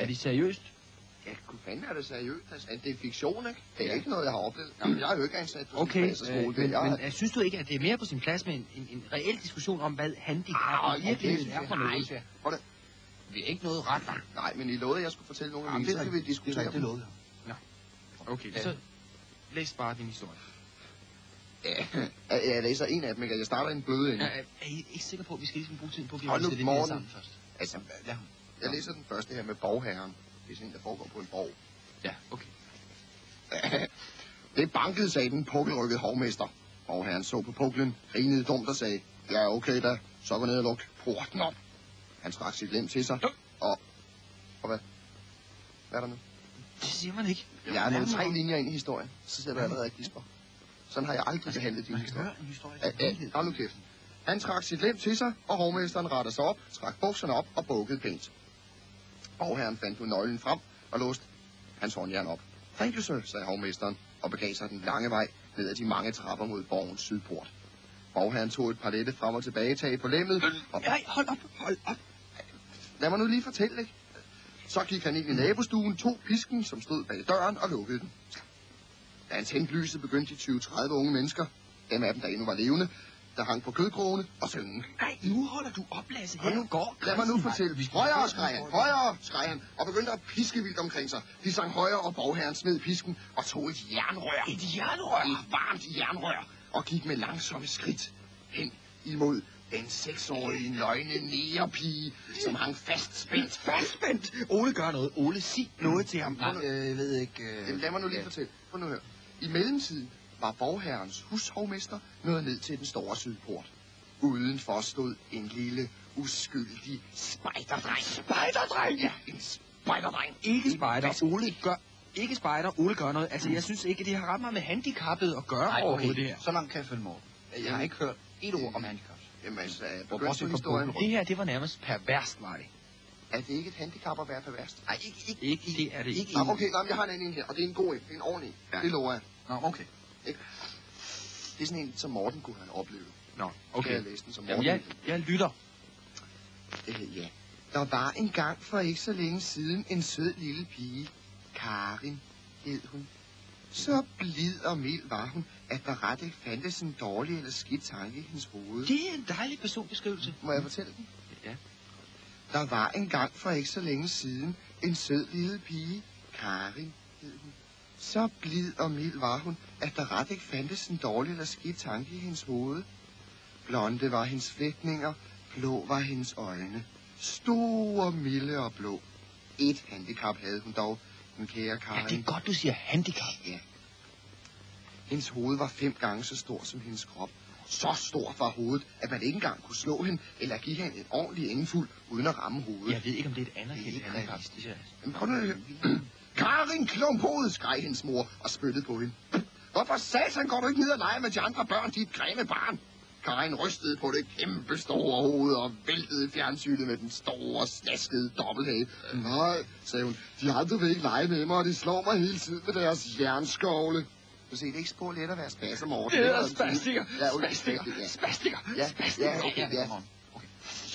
Er det seriøst? Ja, kunne fanden er det seriøst? Altså, det er fiktion, ikke? Det er ikke noget, jeg har oplevet. Jamen, jeg har jo ikke ansat på okay, men synes du ikke, at det er mere på sin plads med en reel diskussion om, hvad handicap virkelig er for noget? Nej, vi er ikke noget ret langt. Nej, men I lovede, at jeg skulle fortælle nogle af mine, så skal vi diskutere det lovede jeg. Nå, okay, så læs bare din historie. Ja, jeg læser en af dem, ikke? Jeg starter en bløde ende. Er I ikke sikker på, at vi skal ligesom bruge tiden på at blive hold nu, det her sammen først? Altså, jeg læser den første her med borgherren. Det er sådan en, der foregår på en borg. Ja, okay. Det bankede, sagde den pukkelrykkede hovmester. Borgherren så på puklen, grinede dumt og sagde, ja, okay da, så gå ned og luk porten op. Han trak sit lem til sig, og hvad? Hvad er der nu? Det siger man ikke. Jeg er nået 3 linjer ind i historien, så sidder du allerede og gisper. Sådan har jeg aldrig behandlet din historie. Hold nu kæft. Han trak sit lem til sig, og hovmesteren rettede sig op, trak bukserne op og bukkede pænt. Borgherren fandt nu nøglen frem og låste hans håndjern op. Thank you, sir, sagde hovmesteren, og begav sig den lange vej ned ad de mange trapper mod borgens sydport. Borgherren tog et par lette frem og tilbage tag på lemmet. Nej, hold op. Lad mig nu lige fortælle, ikke? Så gik han ind i nabostuen, tog pisken, som stod bag døren, og lukkede den. Da han tændte lyset, begyndte de 20-30 unge mennesker, dem af dem, der endnu var levende, der hang på kødkrogene og synge. Nej, nu holder du op, Lasse. Her går lad mig nu fortælle. Højere, skreg han, og begyndte at piske vildt omkring sig. De sang højere, og borgherren smed pisken og tog et jernrør. Et jernrør? Et varmt jernrør. Og gik med langsomme skridt hen imod den 6-årige nøgne nærpige, som hang fastspændt. Fastspændt? Ole gør noget. Ole, sig noget til ham. Jeg ved ikke... Lad mig nu lige fortælle. Prøv nu hør. I mellemtiden var borgherrens hushovmester nået ned til den store sydport. Udenfor stod en lille, uskyldig spejderdreng. Spejderdreng? Ja, en spejderdreng. Ikke spejder. Ole gør... Ikke spejder. Ole gør noget. Altså, jeg synes ikke, at det har ret meget med handicappet at gøre overhovedet det her. Så langt kan jeg følge med. Jeg har ikke hørt et ord om handicap. Jamen altså, historien. Det her, det var nærmest perverst, var det. Er det ikke et handicap at være perverst? Nej, ikke. Det er det ikke. Okay, jeg har en anden her, og det er en god en. Det er en ordentlig. Ja. Det lover jeg. Nå, okay. Ikke? Det er sådan en, som Morten kunne have oplevet. Nå, okay. Jeg læste den som Morten. Jamen, jeg lytter. Ja. Der var engang for ikke så længe siden en sød lille pige. Karin hed hun. Så blid og mild var hun, at der ret ikke fandtes en dårlig eller skidt tanke i hendes hoved. Det er en dejlig personbeskrivelse. Må jeg fortælle den? Ja. Der var engang for ikke så længe siden en sød lille pige. Karin hed hun. Så blid og mild var hun, at der ret ikke fandtes en dårlig eller skidt tanke i hendes hoved. Blonde var hendes flætninger, blå var hendes øjne. Store, milde og blå. Et handicap havde hun dog, den kære Karin. Ja, det er godt, du siger handicap. Ja. Hendes hoved var 5 gange så stor som hendes krop. Så stort var hovedet, at man ikke engang kunne slå hende, eller give hende en ordentlig engfuld, uden at ramme hovedet. Jeg ved ikke, om det er et anerkendt handicap. Men prøv nu at høre. Karin Klumphoved, skreg hendes mor og spyttede på hende. Hvorfor satan går du ikke ned og leger med de andre børn, dit grimme barn? Karin rystede på det kæmpe store hoved og væltede fjernsynet med den store, slaskede dobbelthage. Nej, sagde hun, de andre vil ikke lege med mig, og de slår mig hele tiden med deres jernskovle. Du ser, det er ikke spor let at være spasser, Morten. Det er spastikker. Spastikker. Ja.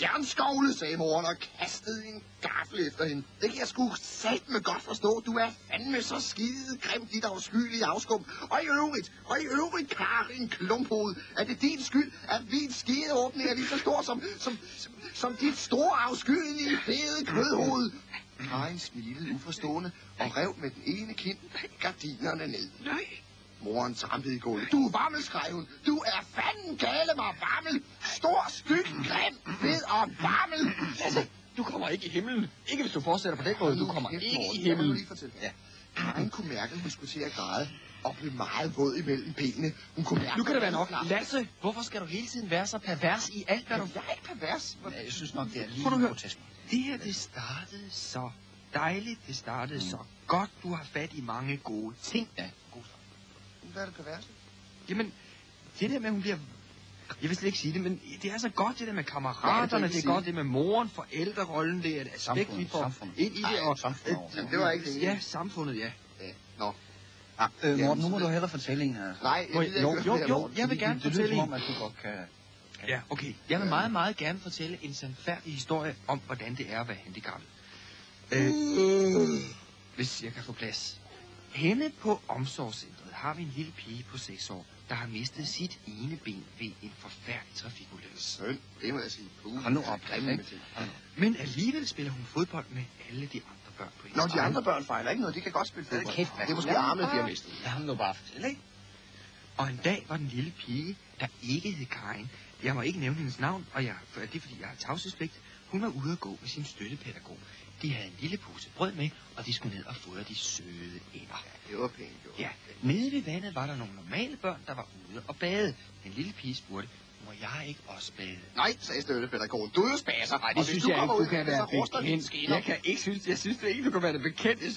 Jernskovle, sagde moren og kastede en gaffel efter hende. Det kan jeg sgu satme godt forstå. Du er fandme så skide grim, dit afskyelige afskum. Og i øvrigt, Karin Klumphoved, er det din skyld, at min skedeåbning er lige så stor som dit store afskyelige fede kødhoved? Karin smilede uforstående og rev med den ene kind gardinerne ned. Nej. Moren trampede i gulvet. Du er vammel, skreg hun. Du er fanden gale mig vammel. Stor, styg, grim, fed og vammel. Altså, du kommer ikke i himlen. Ikke hvis du fortsætter på den måde. Du kommer ikke i himlen. Ja. Karin kunne mærke, at hun skulle til at græde og blev meget våd imellem benene. Hun kunne mærke, nu kan det være nok. Lasse, hvorfor skal du hele tiden være så pervers i alt, hvad du... Jeg er ikke pervers. Jeg synes nok, det er lige grotesk. Det her, det startede så dejligt. Det startede så godt. Du har fat i mange gode ting. Ja, god start. Hvad er det perverse? Jamen, det der med, hun bliver... Jeg vil slet ikke sige det, men det er så godt, det der med kammeraterne, det er godt, det med moren, forældrerollen, det er et aspekt, vi får ind i det, og... Det var ikke det. Ja, samfundet, ja. Nå. Morten, nu må du hellere fortælle en her. Nej, jo, jeg vil gerne fortælle en. Det lyder som om, at du godt kan... Ja, okay. Jeg vil meget, meget gerne fortælle en sandfærdig historie om, hvordan det er at være handicappet. Hvis jeg kan få plads. Henne på omsorgscentret har vi en lille pige på 6 år, der har mistet sit ene ben ved en forfærdelig trafikulykke. Synd, det må jeg sige. Hold nu op, ikke? Men alligevel spiller hun fodbold med alle de andre børn på hendes. Nå, de andre børn fejler ikke noget. De kan godt spille fodbold. Kæft, det er måske armet, de har mistet. Lad ham nu bare fortælle, ikke? Og en dag var den lille pige, der ikke hed Karin. Jeg må ikke nævne hendes navn, og det er fordi, jeg har tavshedspligt. Hun var ude at gå med sin støttepædagog. De havde en lille pose brød med, og de skulle ned og fodre de søde ænder. Det var pænt, jo. Ja, nede ved vandet var der nogle normale børn, der var ude og bade. Den lille pige spurgte, må jeg ikke også bade? Nej, sagde støttepædagogen. Du er jo spasser. Nej, det synes jeg ikke, du kan være bekendt. Jeg synes ikke, du kan være det bekendt. Jeg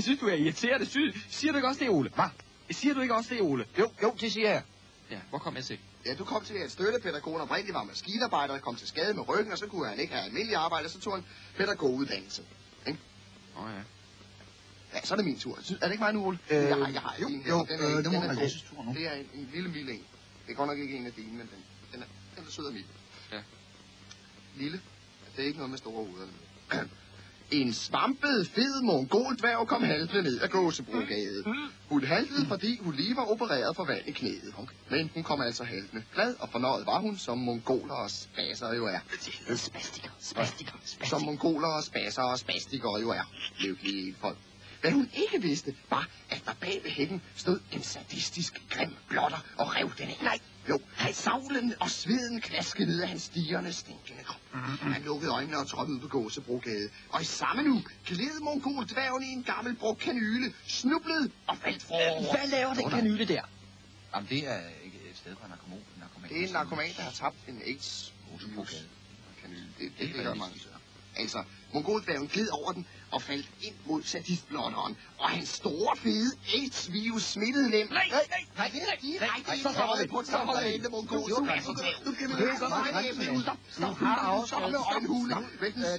synes, du er irriterende. Siger du ikke også det, Ole? Hvad? Siger du ikke også det, Ole? Jo, det siger jeg. Ja, hvor kom jeg til? Ja, du kom til, at støttepædagogen oprindeligt var maskinarbejder, kom til skade med ryggen, og så kunne han ikke have almindelig arbejde, og så tog han pædagoguddannelse. Ikke? Ja. Ja, så er det min tur. Er det ikke mig nu, Ole? Jeg har jo. Det må være Lasses tur nu. Det er en lille mild en. Det er godt nok ikke en af dine, men den er sød og mild. Ja. Lille. Det er ikke noget med store hoveder. En svampet, fed mongol-dværg kom haltende ned ad Gåsebrogade. Hun haltede, fordi hun lige var opereret for vand i knæet. Men hun kom altså haltende. Glad og fornøjet var hun, som mongoler og spasser jo er. Spastiker. Som mongoler og spasser og spastikere jo er. Lykkelige folk. Hvad hun ikke vidste, var, at der bag ved hækken stod en sadistisk grim blotter og rev den ikke. Nej, jo, savlen og sveden klaskede ned af hans stigerne, stinkende krop. Han lukkede øjnene og trådte ud på Gåsebrogade. Og i samme nu gled mongol-dværgen i en gammel brugt kanyle, snublede og faldt forover. Hvad laver den kanyle der? Jamen, det er ikke et sted for narkoman. Det er en narkoman, der har tabt en AIDS-kanyle. Det gør mange steder. Altså, mongol-dværgen gled over den og faldt ind mod sadistblotteren. Og hans store, fede AIDS-virus smittede lem. Nej, så holder det på. Så holder det ind, mongol-dværgen. Nu kan vi ikke stop med øjenhuler. Vent, det er